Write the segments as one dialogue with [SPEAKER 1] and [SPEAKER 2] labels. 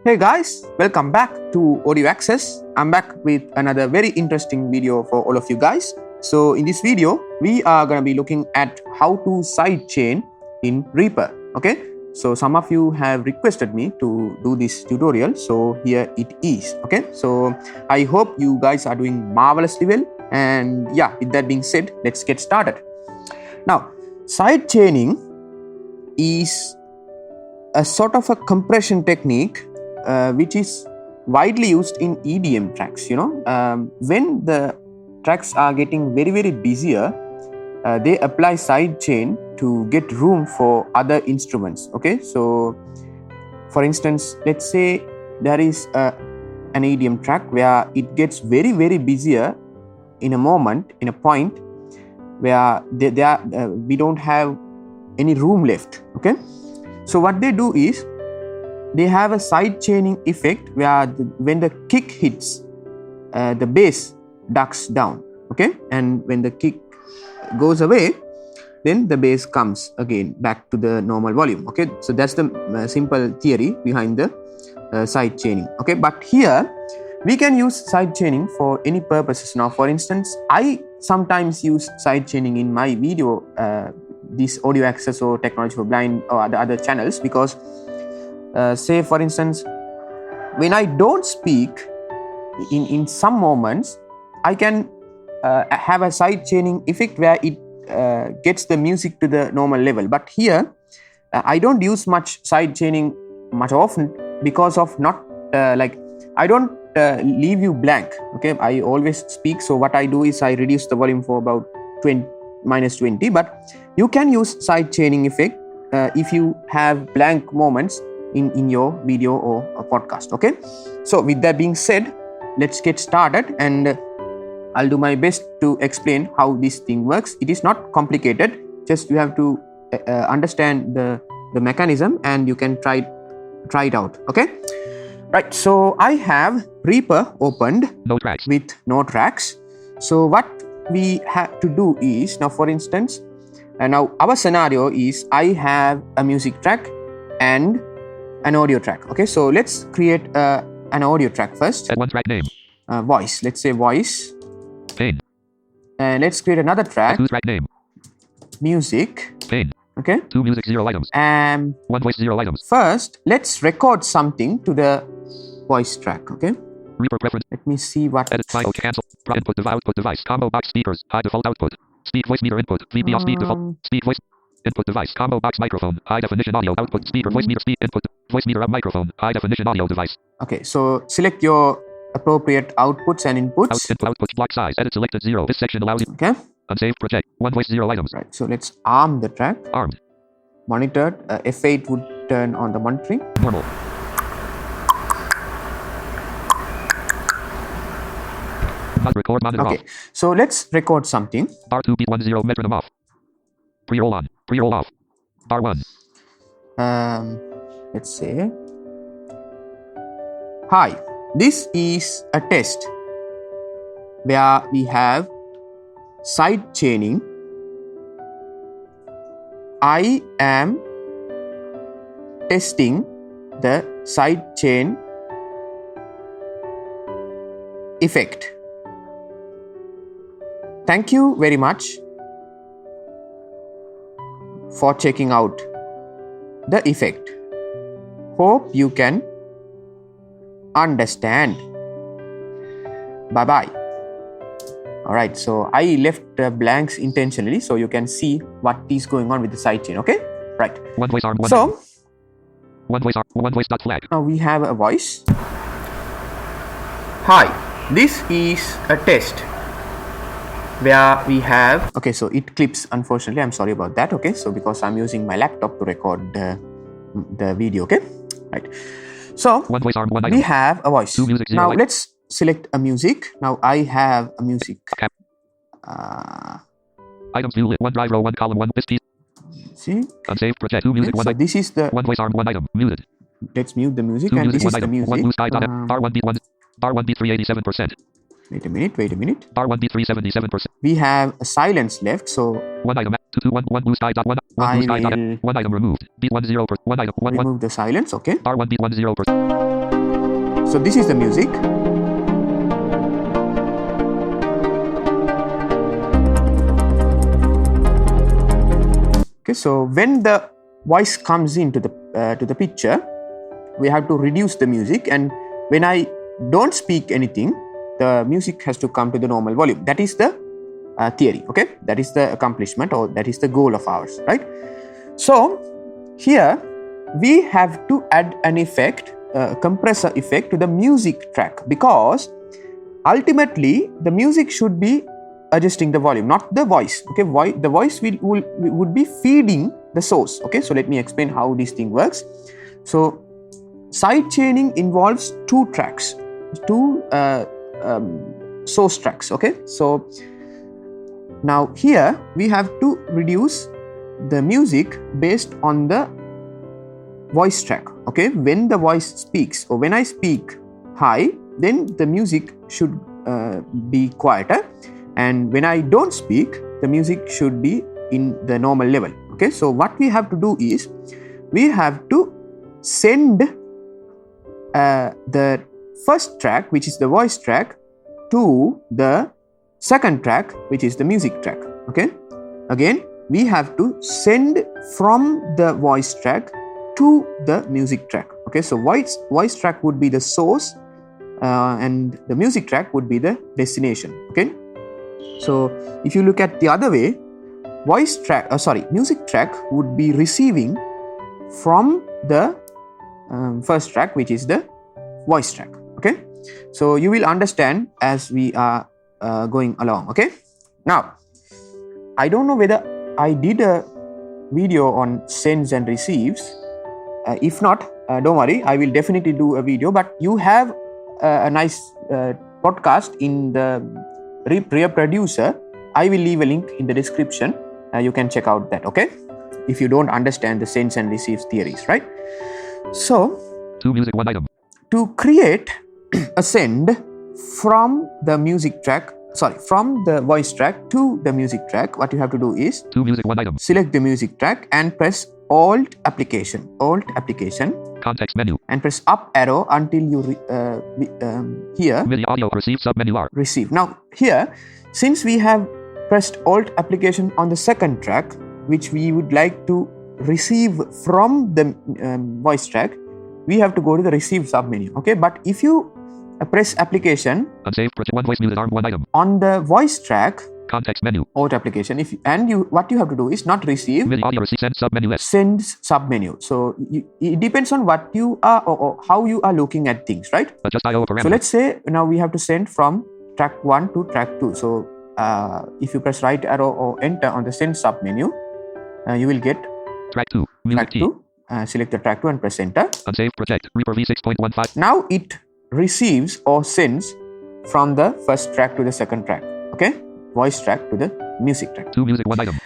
[SPEAKER 1] Hey guys, welcome back to Audio Access. I'm back with another very interesting video for all of you guys. So in this video, we are going to be looking at how to sidechain in Reaper. Okay, so some of you have requested me to do this tutorial, so here it is. Okay, so I hope you guys are doing marvelously well. And yeah, with that being said, let's get started. Now, sidechaining is a sort of a compression technique which is widely used in EDM tracks. When the tracks are getting very busier, they apply sidechain to get room for other instruments. Okay, so for instance, let's say there is an EDM track where it gets very busier in a point where we don't have any room left. Okay, so what they do is they have a sidechaining effect where when the kick hits, the bass ducks down. Okay, and when the kick goes away, then the bass comes again back to the normal volume. Okay, so that's the simple theory behind the sidechaining. Okay, but here we can use sidechaining for any purposes. Now, for instance, I sometimes use sidechaining in my video, this Audio Access or Technology for Blind or the other channels, because say for instance, when I don't speak in some moments, I can have a sidechaining effect where it gets the music to the normal level. But here I don't use much sidechaining much often because of not I don't leave you blank. Okay, I always speak, so what I do is I reduce the volume for about -20, but you can use sidechaining effect if you have blank moments in your video or a podcast. Okay, so with that being said, let's get started, and I'll do my best to explain how this thing works. It is not complicated, just you have to understand the mechanism, and you can try it out. Okay, right, so I have Reaper opened with no tracks. So what we have to do is, now for instance, now our scenario is I have a music track and an audio track. Okay, so let's create an audio track first.
[SPEAKER 2] Add one track name.
[SPEAKER 1] Voice. Let's say voice.
[SPEAKER 2] Pain.
[SPEAKER 1] And let's create another track.
[SPEAKER 2] Two track name.
[SPEAKER 1] Music.
[SPEAKER 2] Pain.
[SPEAKER 1] Okay.
[SPEAKER 2] Two music 0 items. One voice 0 items.
[SPEAKER 1] First, let's record something to the voice track. Okay.
[SPEAKER 2] Reaper preference.
[SPEAKER 1] Let me see what.
[SPEAKER 2] Edit file cancel. Input device output device. Combo box speakers. High default output. Speak voice meter input. VB off speak default. Speak voice. Input device. Combo box microphone. High definition audio output. Speaker voice meter speak input. Voice meter up microphone. High definition audio device.
[SPEAKER 1] Okay, so select your appropriate outputs and inputs.
[SPEAKER 2] Outputs block size. Edit selected 0. This section allows you.
[SPEAKER 1] Okay.
[SPEAKER 2] Unsaved project. One voice 0 items.
[SPEAKER 1] Right. So let's arm the track.
[SPEAKER 2] Armed.
[SPEAKER 1] Monitored. F8 would turn on the monitoring.
[SPEAKER 2] Normal. Not record monitor
[SPEAKER 1] okay.
[SPEAKER 2] off.
[SPEAKER 1] So let's record something.
[SPEAKER 2] R2B10 metronome off. Pre-roll on. Pre-roll off. R1.
[SPEAKER 1] Let's say, hi, this is a test where we have sidechaining. I am testing the sidechain effect. Thank you very much for checking out the effect. Hope you can understand. Bye bye. Alright, so I left blanks intentionally so you can see what is going on with the sidechain. Okay, right.
[SPEAKER 2] One voice arm.
[SPEAKER 1] So
[SPEAKER 2] one voice dot flag.
[SPEAKER 1] Now we have a voice. Hi, this is a test where we have. Okay, so it clips, unfortunately. I'm sorry about that. Okay, so because I'm using my laptop to record the video. Okay, right. So
[SPEAKER 2] one voice arm, one
[SPEAKER 1] we have a voice.
[SPEAKER 2] Two music,
[SPEAKER 1] now
[SPEAKER 2] light.
[SPEAKER 1] Let's select a music. Now I have a music.
[SPEAKER 2] Items view lit. One drive row, one column, one piece.
[SPEAKER 1] See?
[SPEAKER 2] Unsaved project. Two music,
[SPEAKER 1] okay,
[SPEAKER 2] one.
[SPEAKER 1] So this is the.
[SPEAKER 2] One voice arm, one item. Muted.
[SPEAKER 1] Let's mute the music.
[SPEAKER 2] Two
[SPEAKER 1] And
[SPEAKER 2] music,
[SPEAKER 1] this is
[SPEAKER 2] one
[SPEAKER 1] the
[SPEAKER 2] item.
[SPEAKER 1] music.
[SPEAKER 2] One blue sky dot R1B1. R1B3 87%.
[SPEAKER 1] Wait a minute.
[SPEAKER 2] R1B3 77%.
[SPEAKER 1] We have a silence left, so
[SPEAKER 2] one item. One blue sky dot one blue sky dot one item removed. B10 1 item.
[SPEAKER 1] Remove the silence. Okay.
[SPEAKER 2] R1B10%.
[SPEAKER 1] So this is the music. Okay, so when the voice comes into the picture, we have to reduce the music, and when I don't speak anything, the music has to come to the normal volume. That is the theory. Okay, that is the accomplishment, or that is the goal of ours, right? So here we have to add an effect, a compressor effect to the music track, because ultimately the music should be adjusting the volume, not the voice. Okay, the voice would be feeding the source. Okay, so let me explain how this thing works. So sidechaining involves two tracks, two source tracks. Okay, so now here we have to reduce the music based on the voice track. Okay, when the voice speaks, or when I speak high, then the music should be quieter, and when I don't speak, the music should be in the normal level. Okay, so what we have to do is we have to send the first track, which is the voice track, to the second track, which is the music track. Okay, again we have to send from the voice track to the music track. Okay, so voice track would be the source, and the music track would be the destination. Okay, so if you look at the other way, music track would be receiving from the first track, which is the voice track. Okay, so you will understand as we are going along. Okay, now I don't know whether I did a video on sends and receives. If not, don't worry, I will definitely do a video, but you have a nice podcast in the reproducer. I will leave a link in the description. You can check out that. Okay, if you don't understand the sends and receives theories, right? So
[SPEAKER 2] to music one item,
[SPEAKER 1] to create a send from the music track, from the voice track to the music track, what you have to do is
[SPEAKER 2] to music one item,
[SPEAKER 1] select the music track and press Alt application,
[SPEAKER 2] context menu,
[SPEAKER 1] and press up arrow until you here
[SPEAKER 2] MIDI audio receive submenu R.
[SPEAKER 1] Receive. Now here, since we have pressed Alt application on the second track, which we would like to receive from the voice track, we have to go to the receive submenu. Okay, but if you press application
[SPEAKER 2] unsaved project one voice music arm one item
[SPEAKER 1] on the voice track,
[SPEAKER 2] context menu,
[SPEAKER 1] Alt application, what you have to do is not receive,
[SPEAKER 2] MIDI audio receive send submenu S.
[SPEAKER 1] Sends submenu. So it depends on what you are or how you are looking at things, right?
[SPEAKER 2] Adjust IO parameters.
[SPEAKER 1] So let's say now we have to send from track 1 to track 2. So if you press right arrow or enter on the send submenu, you will get
[SPEAKER 2] track 2, music
[SPEAKER 1] track 2. Select the track 2 and press enter.
[SPEAKER 2] Unsaved project Reaper V6.15.
[SPEAKER 1] Now it receives or sends from the first track to the second track. Okay, voice track to the music track.
[SPEAKER 2] To music one item.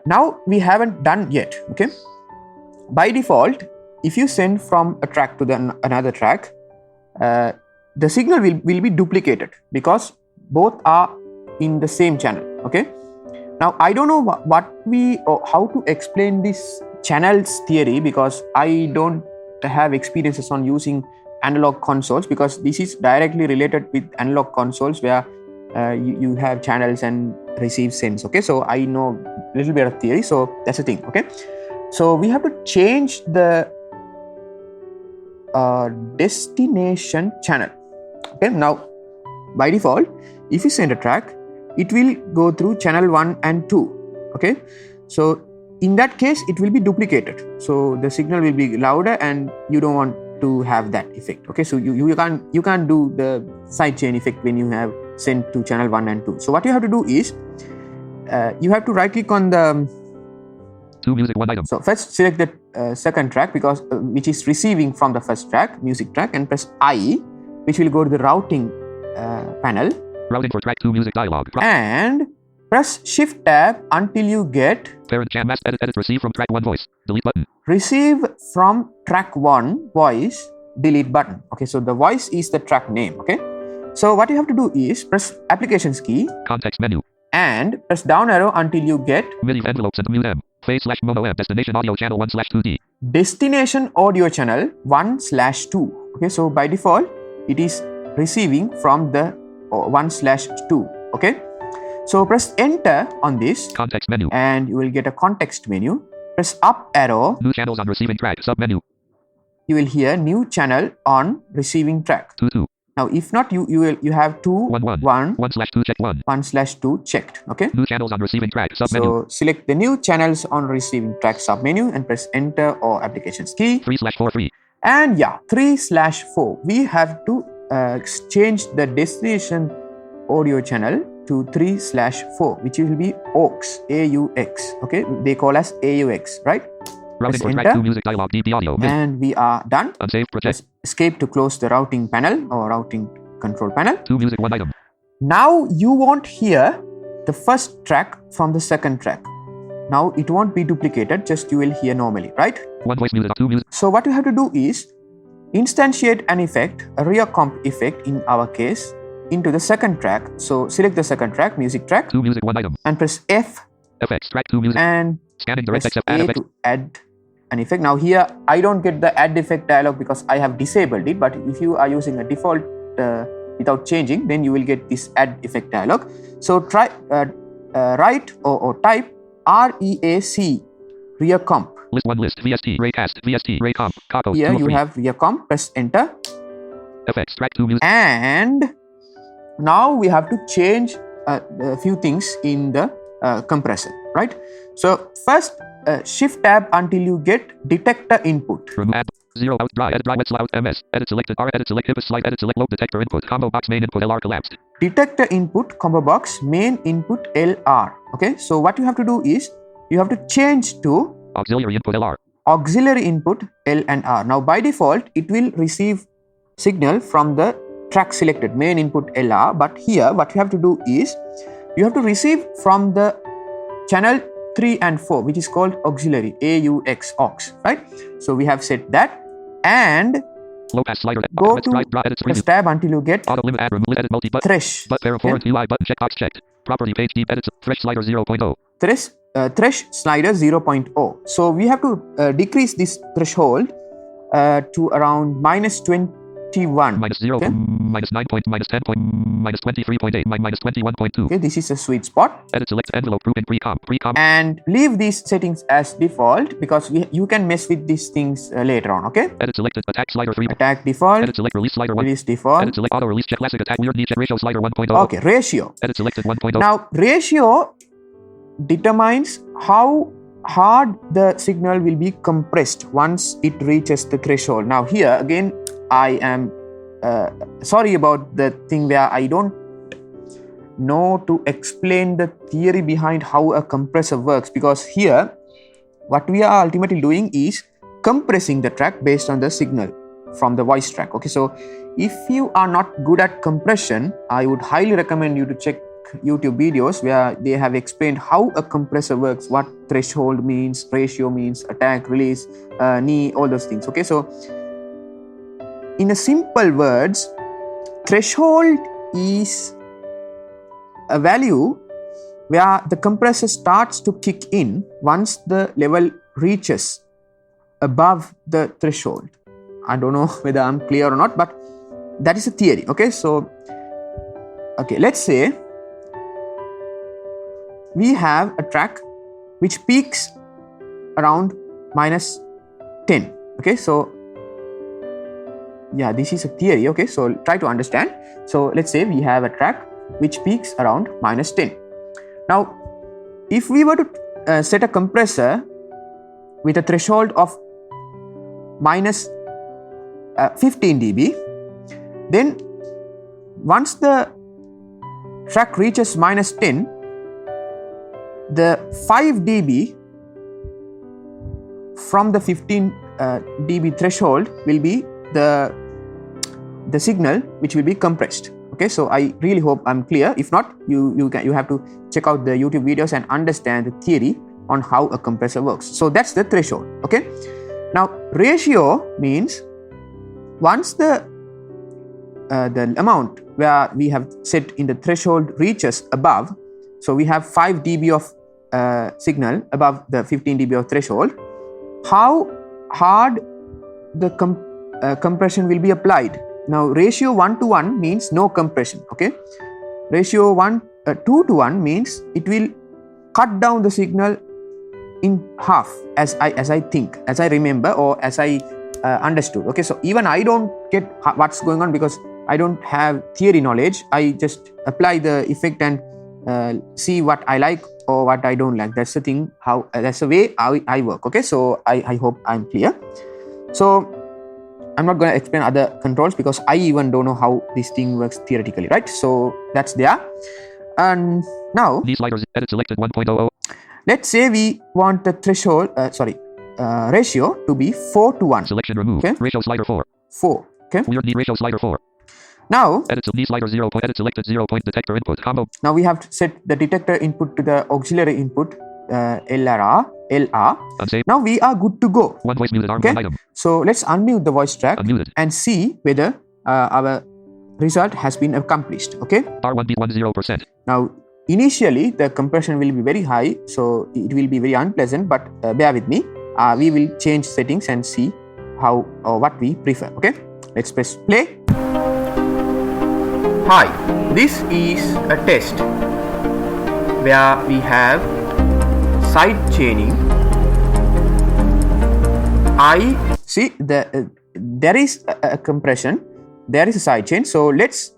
[SPEAKER 1] Now we haven't done yet. Okay, by default, if you send from a track to another track, the signal will be duplicated because both are in the same channel. Okay, now I don't know how to explain this channels theory, because I don't have experiences on using analog consoles, because this is directly related with analog consoles where you have channels and receive sends. Okay, so I know a little bit of theory, so that's the thing. Okay, so we have to change the destination channel. Okay, now by default, if you send a track, it will go through channel 1 and 2. Okay, so in that case it will be duplicated, so the signal will be louder and you don't want to have that effect. Okay, so you can't do the sidechain effect when you have sent to channel 1 and 2. So what you have to do is you have to right click on the
[SPEAKER 2] to music one item.
[SPEAKER 1] So first select the second track, because which is receiving from the first track, music track, and press I, which will go to the routing panel.
[SPEAKER 2] Routing for track 2 music dialog.
[SPEAKER 1] And press shift tab until you get
[SPEAKER 2] parent jam mask edit receive from track 1 voice delete button.
[SPEAKER 1] Receive from track 1 voice delete button. Okay, so the voice is the track name. Okay, so what you have to do is press applications key,
[SPEAKER 2] context menu,
[SPEAKER 1] and press down arrow until you get
[SPEAKER 2] MIDI envelopes and mute M phase/mono M destination audio channel 1/2D.
[SPEAKER 1] Destination audio channel 1/2. Okay, so by default it is receiving from the 1/2. Okay, so press enter on this
[SPEAKER 2] Context menu.
[SPEAKER 1] and you will get a context menu. Press up arrow.
[SPEAKER 2] New channels on receiving track. Sub menu.
[SPEAKER 1] You will hear new channel on receiving track.
[SPEAKER 2] 2.
[SPEAKER 1] Now, if not, you have 2 1
[SPEAKER 2] 1/2 check 1.
[SPEAKER 1] 1/2 checked. Okay.
[SPEAKER 2] New channels on receiving track. Sub menu.
[SPEAKER 1] So select the new channels on receiving track sub menu and press enter or applications key.
[SPEAKER 2] 3/4 free.
[SPEAKER 1] And yeah, 3/4. We have to change the destination audio channel to 3/4, which will be AUX. AUX. Okay, they call us AUX, right?
[SPEAKER 2] Routing for track 2 music dialog DB audio.
[SPEAKER 1] And we are done.
[SPEAKER 2] Unsaved project.
[SPEAKER 1] Press escape to close the routing panel or routing control panel.
[SPEAKER 2] 2 music 1 item.
[SPEAKER 1] Now you won't hear the first track from the second track. Now it won't be duplicated, just you will hear normally, right?
[SPEAKER 2] 1 voice music, 2 music.
[SPEAKER 1] So what you have to do is instantiate an effect, a rear comp effect in our case, into the second track. So select the second track, music track.
[SPEAKER 2] 2 music 1 item.
[SPEAKER 1] And press F.
[SPEAKER 2] FX track 2 music.
[SPEAKER 1] And
[SPEAKER 2] scanning direct
[SPEAKER 1] press
[SPEAKER 2] except
[SPEAKER 1] A
[SPEAKER 2] add effect.
[SPEAKER 1] to add an effect. Now here I don't get the add effect dialog because I have disabled it, but if you are using a default without changing, then you will get this add effect dialog. So try write or type REAC, rear comp.
[SPEAKER 2] List 1 list, VST, raycast, VST, raycomp, Kako.
[SPEAKER 1] Here you have rear comp, press enter.
[SPEAKER 2] FX track 2 music.
[SPEAKER 1] And now we have to change a few things in the compressor, right? So first shift tab until you get detector input.
[SPEAKER 2] Remove add 0 out dry edit dry wet loud MS edit select R edit select hibis slide edit select load detector input combo box main input LR collapsed.
[SPEAKER 1] Detector input combo box main input LR. Okay, so what you have to do is you have to change to
[SPEAKER 2] auxiliary input LR.
[SPEAKER 1] Auxiliary input L and R. Now by default it will receive signal from the track selected main input LR, but here what you have to do is you have to receive from the channel 3 and 4, which is called auxiliary, AUX, aux, right? So we have set that and
[SPEAKER 2] low pass slider
[SPEAKER 1] go to press tab until you get
[SPEAKER 2] auto limit add remove edit multi button
[SPEAKER 1] thresh.
[SPEAKER 2] But pair of foreign UI button checkbox checked. Property page deep edit thresh slider 0.0.
[SPEAKER 1] Thresh slider 0.0. So we have to decrease this threshold to around -21.
[SPEAKER 2] -0,
[SPEAKER 1] okay?
[SPEAKER 2] -9 point, -10 point, -23.8, -21.2.
[SPEAKER 1] Okay, this is a sweet spot.
[SPEAKER 2] Edit select envelope grouping pre-comp.
[SPEAKER 1] And leave these settings as default because you can mess with these things later on, okay?
[SPEAKER 2] Edit selected attack slider 3.
[SPEAKER 1] Attack default.
[SPEAKER 2] Edit select release slider 1.
[SPEAKER 1] Release default.
[SPEAKER 2] Edit select auto release check classic attack weird niche ratio slider 1.0.
[SPEAKER 1] Okay, ratio.
[SPEAKER 2] Edit selected 1.0.
[SPEAKER 1] Now ratio determines how hard the signal will be compressed once it reaches the threshold. Now here again I am sorry about the thing where I don't know to explain the theory behind how a compressor works, because here what we are ultimately doing is compressing the track based on the signal from the voice track. Okay, so if you are not good at compression, I would highly recommend you to check YouTube videos where they have explained how a compressor works, what threshold means, ratio means, attack, release, knee, all those things. Okay, so in a simple words, threshold is a value where the compressor starts to kick in once the level reaches above the threshold. I don't know whether I'm clear or not, but that is a theory. Okay, so okay, let's say we have a track which peaks around -10. Okay, so yeah, this is a theory. Okay, so try to understand. So let's say we have a track which peaks around -10. Now if we were to set a compressor with a threshold of -15 dB, then once the track reaches -10, the 5 dB from the 15 dB threshold will be the signal which will be compressed. Okay, so I really hope I'm clear. If not, you have to check out the YouTube videos and understand the theory on how a compressor works. So that's the threshold. Okay, now ratio means once the amount where we have set in the threshold reaches above, so we have 5 dB of signal above the 15 dB of threshold, how hard the compression will be applied. Now ratio 1 to 1 means no compression. Okay, ratio 2 to 1 means it will cut down the signal in half, as I think, as I remember, or as I understood. Okay, so even I don't get what's going on because I don't have theory knowledge. I just apply the effect and see what I like or what I don't like. That's the thing, how that's the way I work. Okay, so I hope I'm clear. So I'm not going to explain other controls because I even don't know how this thing works theoretically, right? So that's there. And now
[SPEAKER 2] these sliders edit selected 1.00.
[SPEAKER 1] Let's say we want the threshold, ratio to be 4 to 1.
[SPEAKER 2] Selection removed.
[SPEAKER 1] Okay.
[SPEAKER 2] Ratio slider 4.
[SPEAKER 1] 4. Okay.
[SPEAKER 2] Weird need ratio slider 4.
[SPEAKER 1] Now,
[SPEAKER 2] edit D slider 0. Edit selected 0. Detector input combo.
[SPEAKER 1] Now we have to set the detector input to the auxiliary input LR.
[SPEAKER 2] Unsaved.
[SPEAKER 1] Now we are good to go.
[SPEAKER 2] One voice muted arm
[SPEAKER 1] Okay.
[SPEAKER 2] one item.
[SPEAKER 1] So let's unmute the voice track
[SPEAKER 2] Unmuted.
[SPEAKER 1] and see whether our result has been accomplished. Okay.
[SPEAKER 2] R1 beat 10%.
[SPEAKER 1] Now initially the compression will be very high, so it will be very unpleasant, but bear with me. We will change settings and see how or what we prefer. Okay, let's press play. Hi, this is a test where we have side chaining. I see there is a compression, there is a side chain, so let's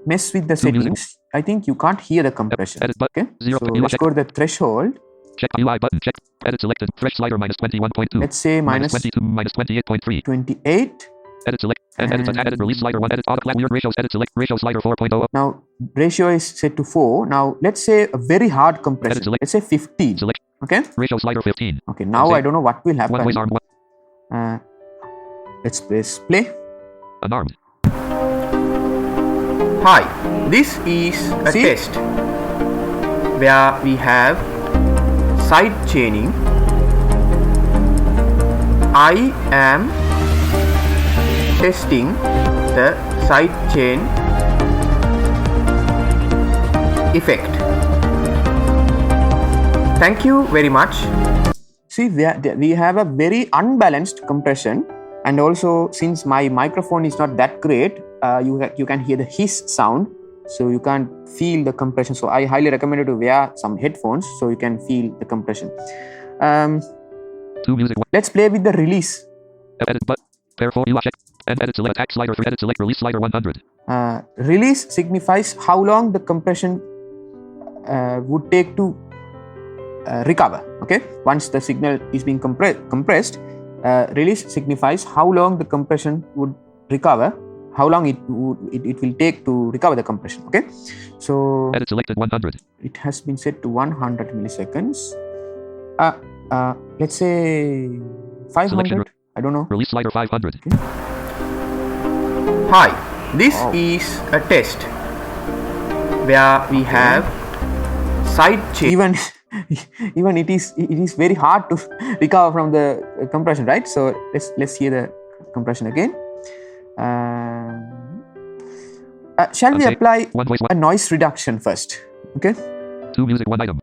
[SPEAKER 1] mess with the settings. I think you can't hear the compression. Okay, so let's go to the threshold.
[SPEAKER 2] Check UI button. Check. Edit selected. Fresh slider minus 21.2.
[SPEAKER 1] Let's say minus
[SPEAKER 2] 22 minus 28.3.
[SPEAKER 1] 28.
[SPEAKER 2] Edit select. And edit edit release slider 1. Edit auto flat weird ratios. Edit select ratio slider 4.0.
[SPEAKER 1] Now ratio is set to 4. Now let's say a very hard compression. Let's say 15.
[SPEAKER 2] Select.
[SPEAKER 1] Okay.
[SPEAKER 2] Ratio slider 15.
[SPEAKER 1] Okay. Now I don't know what will happen.
[SPEAKER 2] One voice arm.
[SPEAKER 1] Let's press play.
[SPEAKER 2] Unarmed.
[SPEAKER 1] Hi, this is a test where we have side chaining. I am testing the side chain effect. Thank you very much. See, we have a very unbalanced compression, and also since my microphone is not that great, you can hear the hiss sound, so you can't feel the compression. So I highly recommend you to wear some headphones so you can feel the compression. Let's play with the release.
[SPEAKER 2] Edit but pair 4 UI check and edit select attack slider 3. Edit select release slider 100.
[SPEAKER 1] Release signifies how long the compression would take to recover. Okay, once the signal is being compressed, release signifies how long the compression would recover, how long it will take to recover the compression. Okay, so
[SPEAKER 2] edit selected 100.
[SPEAKER 1] It has been set to 100 milliseconds. Let's say 500.
[SPEAKER 2] Selection.
[SPEAKER 1] I don't know.
[SPEAKER 2] Release slider 500.
[SPEAKER 1] Okay. Hi, this is a test where we have side chain. Even it is very hard to recover from the compression, right? So let's hear the compression again. Shall we apply a noise reduction first? Okay.
[SPEAKER 2] 2 music 1 item.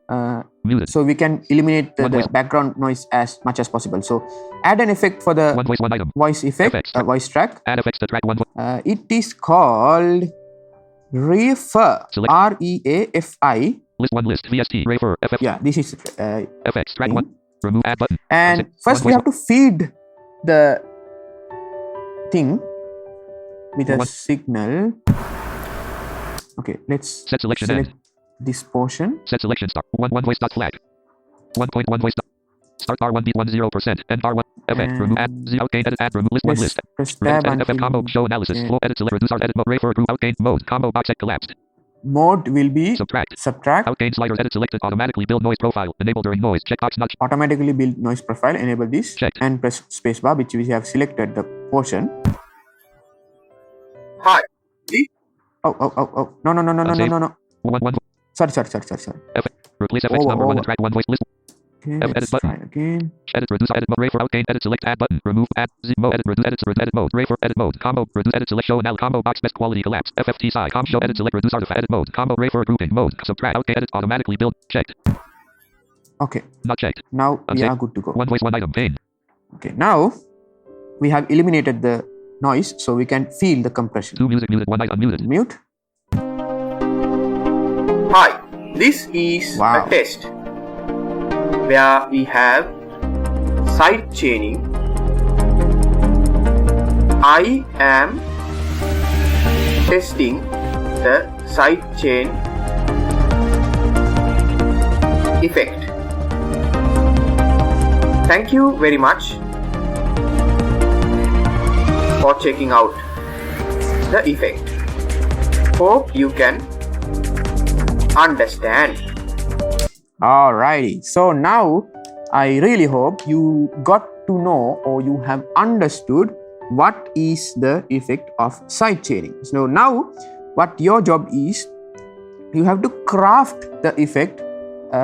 [SPEAKER 2] Muted.
[SPEAKER 1] So we can eliminate the background noise as much as possible. So add an effect for the
[SPEAKER 2] 1 voice 1 item.
[SPEAKER 1] Voice effect, voice track.
[SPEAKER 2] Add effects to track 1 voice.
[SPEAKER 1] It is called Refer. REAFI.
[SPEAKER 2] List 1 list. VST. Refer. FF.
[SPEAKER 1] Yeah, this is
[SPEAKER 2] FX. Track 1. Remove add button.
[SPEAKER 1] And first we have to feed the thing with a signal. Okay, let's
[SPEAKER 2] set selection
[SPEAKER 1] select
[SPEAKER 2] end.
[SPEAKER 1] This portion.
[SPEAKER 2] Set selection start. 1 voice dot flag. 1.1 voice dot. Start R1 beat 10%. End R1. Effect. Remove add. Zero gain edit add. Remove list 1 list.
[SPEAKER 1] Press tab
[SPEAKER 2] edit FM combo show analysis. Flow edit select reduce edit mode. Refer group out gain mode. Combo box set collapsed.
[SPEAKER 1] Mode will be
[SPEAKER 2] subtract.
[SPEAKER 1] Subtract.
[SPEAKER 2] Outgain sliders edit selected. Automatically build noise profile. Enable during noise. Checkbox not.
[SPEAKER 1] Automatically build noise profile. Enable this.
[SPEAKER 2] Checked.
[SPEAKER 1] And press spacebar, which we have selected the portion. Hi. Oh. No.
[SPEAKER 2] 1.
[SPEAKER 1] Sorry.
[SPEAKER 2] Replace FX number 1 and track 1 voice list.
[SPEAKER 1] Okay,
[SPEAKER 2] edit button.
[SPEAKER 1] Try again.
[SPEAKER 2] Edit reduce edit mode. Refer outgain edit select add button. Remove add mode edit reduce edit mode. Refer edit mode. Combo reduce edit select show now combo box best quality collapse. FFT side com show edit select reduce artifact edit mode. Combo refer grouping mode. Subtract outgain edit automatically build checked.
[SPEAKER 1] Okay.
[SPEAKER 2] Not checked.
[SPEAKER 1] Now we are good to go.
[SPEAKER 2] 1 voice 1 item gain.
[SPEAKER 1] Okay. Now we have eliminated the noise, so we can feel the compression.
[SPEAKER 2] 2 music muted, 1 item muted.
[SPEAKER 1] Mute.
[SPEAKER 3] Hi, this is
[SPEAKER 1] Wow.
[SPEAKER 3] a test where we have side chaining. I am testing the side chain effect. Thank you very much for checking out the effect. Hope you can understand.
[SPEAKER 1] Alrighty, so now I really hope you got to know or you have understood what is the effect of side chaining. So now what your job is, you have to craft the effect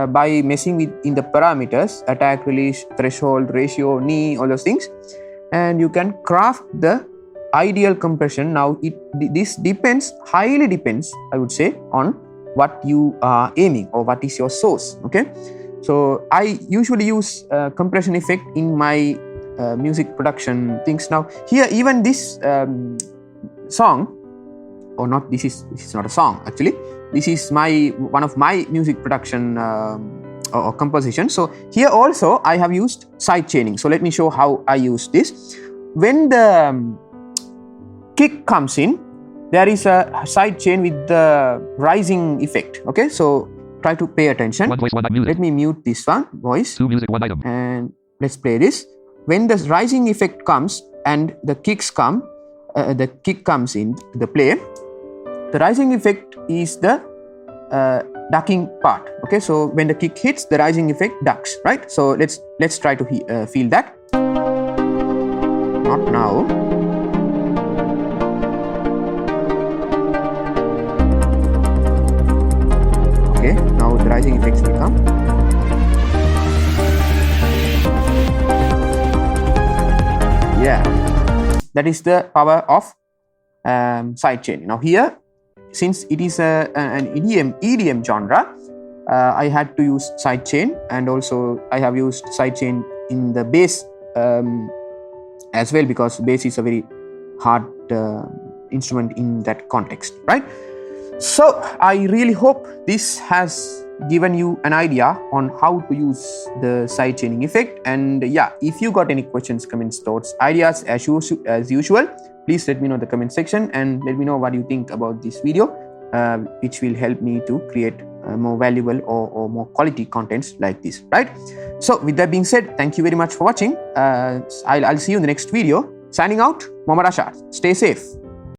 [SPEAKER 1] by messing with in the parameters, attack, release, threshold, ratio, knee, all those things, and you can craft the ideal compression. Now this highly depends, I would say, on what you are aiming or what is your source. Okay, so I usually use compression effect in my music production things. Now here, even this song, or not, this is not a song actually, this is one of my music production or composition. So here also I have used side chaining. So let me show how I use this. When the kick comes in, there is a side chain with the rising effect. Okay, so try to pay attention.
[SPEAKER 2] 1 voice, 1 item muted.
[SPEAKER 1] Let me mute this one voice
[SPEAKER 2] 2 music, 1 item.
[SPEAKER 1] and let's play this. When the rising effect comes and the kicks come, the kick comes in the play, the rising effect is the ducking part. Okay, so when the kick hits, the rising effect ducks, right? So let's try to feel that. Not now. Okay, now the rising effects will come. Yeah, that is the power of side chain. Now here, since it is an EDM genre, I had to use side chain, and also I have used side chain in the bass as well, because bass is a very hard instrument in that context, right? So I really hope this has given you an idea on how to use the side chaining effect. And yeah, if you got any questions, comments, thoughts, ideas, as usual, please let me know in the comment section, and let me know what you think about this video, which will help me to create more valuable or more quality contents like this, right? So with that being said, thank you very much for watching. I'll see you in the next video. Signing out, Mohammad Ashar. Stay safe.